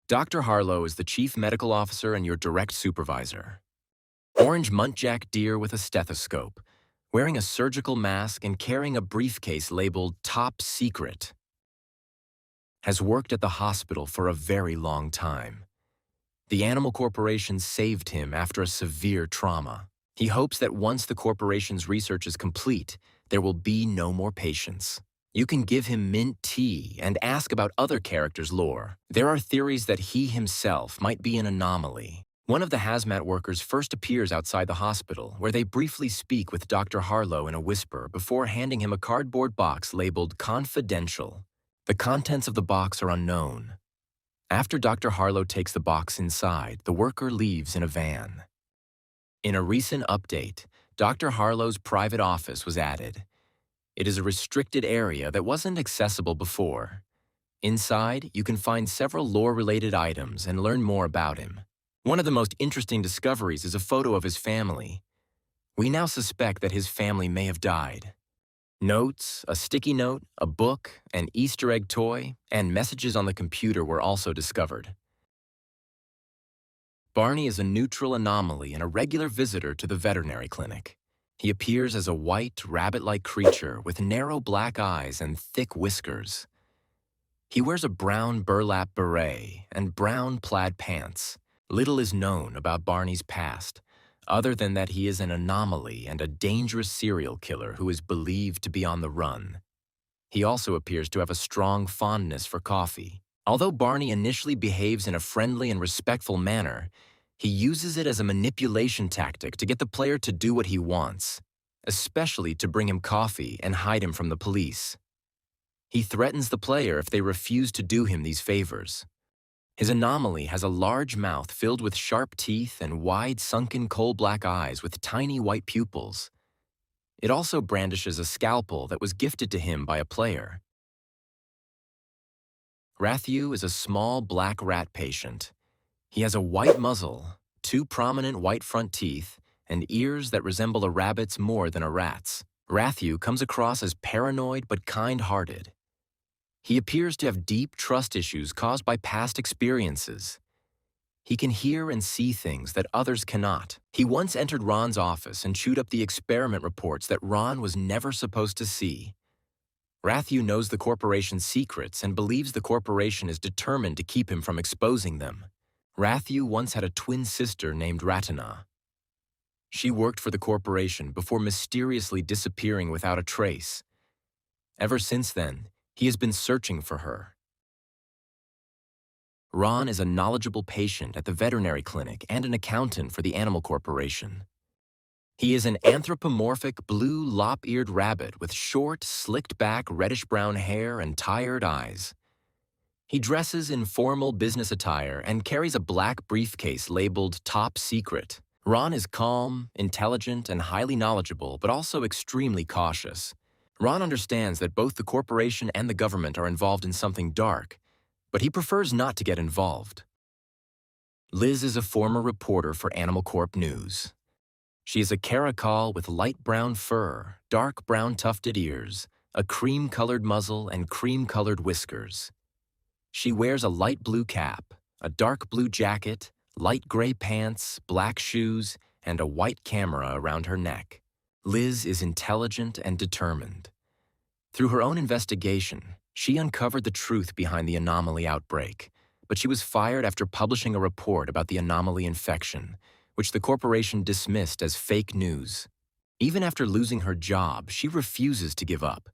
Dr. Harlow is the chief medical officer and your direct supervisor. Orange muntjac deer with a stethoscope, wearing a surgical mask and carrying a briefcase labeled Top Secret. Has worked at the hospital for a very long time. The animal corporation saved him after a severe trauma. He hopes that once the corporation's research is complete, there will be no more patients. You can give him mint tea and ask about other characters' lore. There are theories that he himself might be an anomaly. One of the hazmat workers first appears outside the hospital, where they briefly speak with Dr. Harlow in a whisper before handing him a cardboard box labeled Confidential. The contents of the box are unknown. After Dr. Harlow takes the box inside, the worker leaves in a van. In a recent update, Dr. Harlow's private office was added. It is a restricted area that wasn't accessible before. Inside, you can find several lore-related items and learn more about him. One of the most interesting discoveries is a photo of his family. We now suspect that his family may have died. Notes, a sticky note, a book, an Easter egg toy, and messages on the computer were also discovered. Barney is a neutral anomaly and a regular visitor to the veterinary clinic. He appears as a white, rabbit-like creature with narrow black eyes and thick whiskers. He wears a brown burlap beret and brown plaid pants. Little is known about Barney's past, other than that he is an anomaly and a dangerous serial killer who is believed to be on the run. He also appears to have a strong fondness for coffee. Although Barney initially behaves in a friendly and respectful manner, he uses it as a manipulation tactic to get the player to do what he wants, especially to bring him coffee and hide him from the police. He threatens the player if they refuse to do him these favors. His anomaly has a large mouth filled with sharp teeth and wide, sunken coal-black eyes with tiny white pupils. It also brandishes a scalpel that was gifted to him by a player. Rathu is a small black rat patient. He has a white muzzle, two prominent white front teeth, and ears that resemble a rabbit's more than a rat's. Rathu comes across as paranoid but kind-hearted. He appears to have deep trust issues caused by past experiences. He can hear and see things that others cannot. He once entered Ron's office and chewed up the experiment reports that Ron was never supposed to see. Rathu knows the corporation's secrets and believes the corporation is determined to keep him from exposing them. Rathu once had a twin sister named Ratana. She worked for the corporation before mysteriously disappearing without a trace. Ever since then, he has been searching for her. Ron is a knowledgeable patient at the veterinary clinic and an accountant for the animal corporation. He is an anthropomorphic blue lop-eared rabbit with short, slicked-back reddish-brown hair and tired eyes. He dresses in formal business attire and carries a black briefcase labeled Top Secret. Ron is calm, intelligent, and highly knowledgeable, but also extremely cautious. Ron understands that both the corporation and the government are involved in something dark, but he prefers not to get involved. Liz is a former reporter for Animal Corp News. She is a caracal with light brown fur, dark brown tufted ears, a cream-colored muzzle, and cream-colored whiskers. She wears a light blue cap, a dark blue jacket, light gray pants, black shoes, and a white camera around her neck. Liz is intelligent and determined. Through her own investigation, she uncovered the truth behind the anomaly outbreak, but she was fired after publishing a report about the anomaly infection, which the corporation dismissed as fake news. Even after losing her job, she refuses to give up,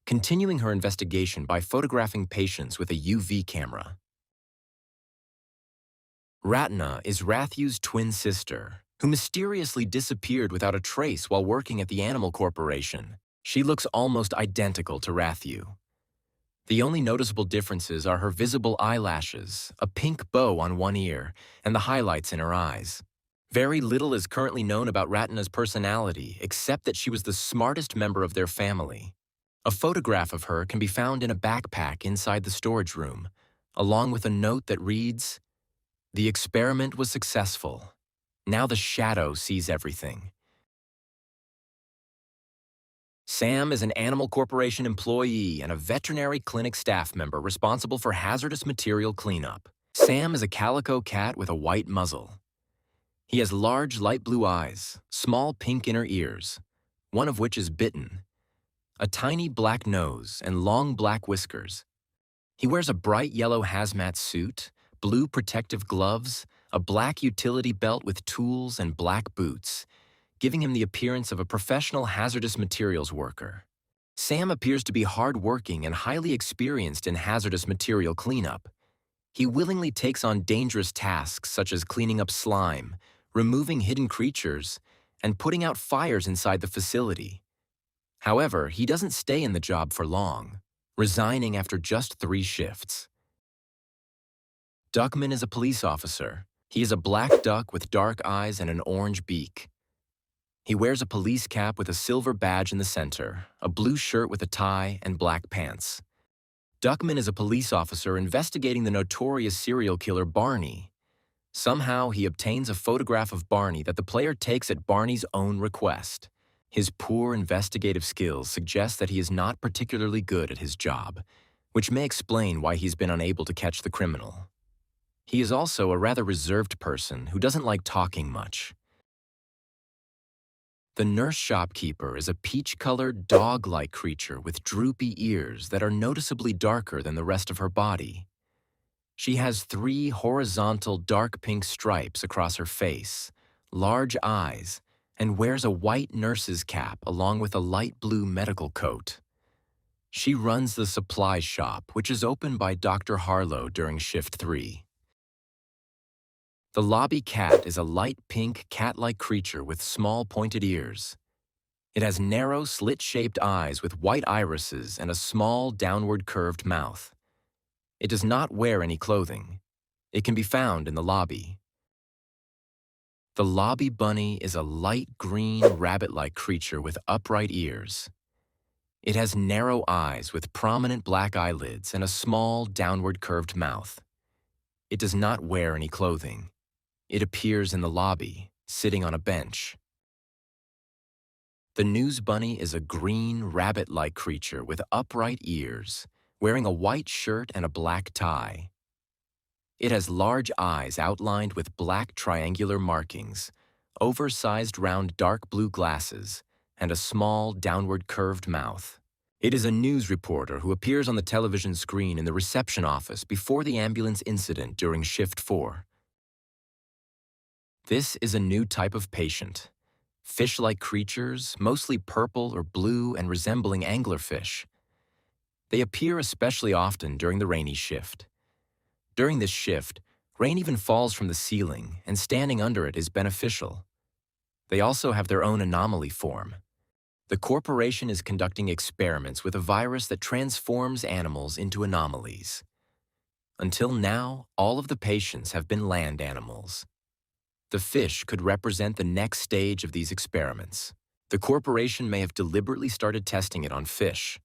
continuing her investigation by photographing patients with a UV camera. Ratna is Rathu's twin sister, who mysteriously disappeared without a trace while working at the Animal Corporation. She looks almost identical to Rathu. The only noticeable differences are her visible eyelashes, a pink bow on one ear, and the highlights in her eyes. Very little is currently known about Ratna's personality, except that she was the smartest member of their family. A photograph of her can be found in a backpack inside the storage room, along with a note that reads, "The experiment was successful. Now the shadow sees everything." Sam is an Animal Corporation employee and a veterinary clinic staff member responsible for hazardous material cleanup. Sam is a calico cat with a white muzzle. He has large light blue eyes, small pink inner ears, one of which is bitten, a tiny black nose, and long black whiskers. He wears a bright yellow hazmat suit, blue protective gloves, a black utility belt with tools, and black boots, giving him the appearance of a professional hazardous materials worker. Sam appears to be hardworking and highly experienced in hazardous material cleanup. He willingly takes on dangerous tasks such as cleaning up slime, removing hidden creatures, and putting out fires inside the facility. However, he doesn't stay in the job for long, resigning after just 3 shifts. Duckman is a police officer. He is a black duck with dark eyes and an orange beak. He wears a police cap with a silver badge in the center, a blue shirt with a tie, and black pants. Duckman is a police officer investigating the notorious serial killer Barney. Somehow, he obtains a photograph of Barney that the player takes at Barney's own request. His poor investigative skills suggest that he is not particularly good at his job, which may explain why he's been unable to catch the criminal. He is also a rather reserved person who doesn't like talking much. The nurse shopkeeper is a peach-colored, dog-like creature with droopy ears that are noticeably darker than the rest of her body. She has 3 horizontal dark pink stripes across her face, large eyes, and wears a white nurse's cap along with a light blue medical coat. She runs the supply shop, which is opened by Dr. Harlow during shift 3. The lobby cat is a light pink cat-like creature with small pointed ears. It has narrow slit-shaped eyes with white irises and a small downward curved mouth. It does not wear any clothing. It can be found in the lobby. The lobby bunny is a light green rabbit-like creature with upright ears. It has narrow eyes with prominent black eyelids and a small downward curved mouth. It does not wear any clothing. It appears in the lobby, sitting on a bench. The news bunny is a green rabbit-like creature with upright ears, wearing a white shirt and a black tie. It has large eyes outlined with black triangular markings, oversized round dark blue glasses, and a small downward curved mouth. It is a news reporter who appears on the television screen in the reception office before the ambulance incident during shift 4. This is a new type of patient. Fish-like creatures, mostly purple or blue and resembling anglerfish. They appear especially often during the rainy shift. During this shift, rain even falls from the ceiling, and standing under it is beneficial. They also have their own anomaly form. The corporation is conducting experiments with a virus that transforms animals into anomalies. Until now, all of the patients have been land animals. The fish could represent the next stage of these experiments. The corporation may have deliberately started testing it on fish.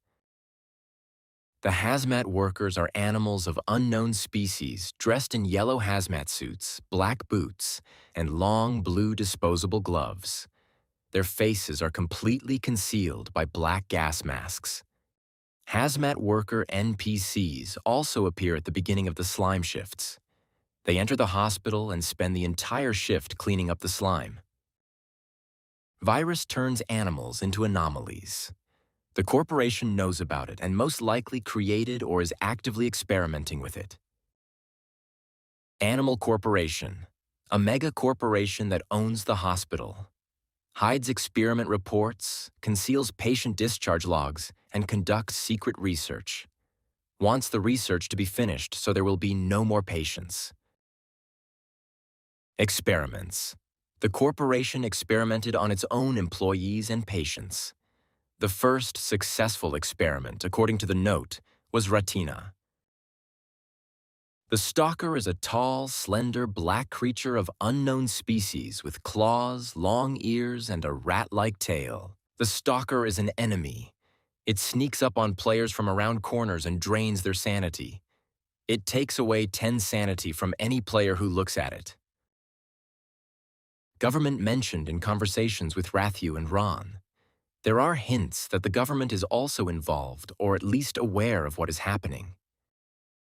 The hazmat workers are animals of unknown species dressed in yellow hazmat suits, black boots, and long blue disposable gloves. Their faces are completely concealed by black gas masks. Hazmat worker NPCs also appear at the beginning of the slime shifts. They enter the hospital and spend the entire shift cleaning up the slime. Virus turns animals into anomalies. The corporation knows about it and most likely created or is actively experimenting with it. Animal Corporation, a mega corporation that owns the hospital, hides experiment reports, conceals patient discharge logs, and conducts secret research. Wants the research to be finished so there will be no more patients. Experiments. The corporation experimented on its own employees and patients. The first successful experiment, according to the note, was Ratina. The stalker is a tall, slender, black creature of unknown species with claws, long ears, and a rat-like tail. The stalker is an enemy. It sneaks up on players from around corners and drains their sanity. It takes away 10 sanity from any player who looks at it. Government mentioned in conversations with Rathu and Ron. There are hints that the government is also involved or at least aware of what is happening.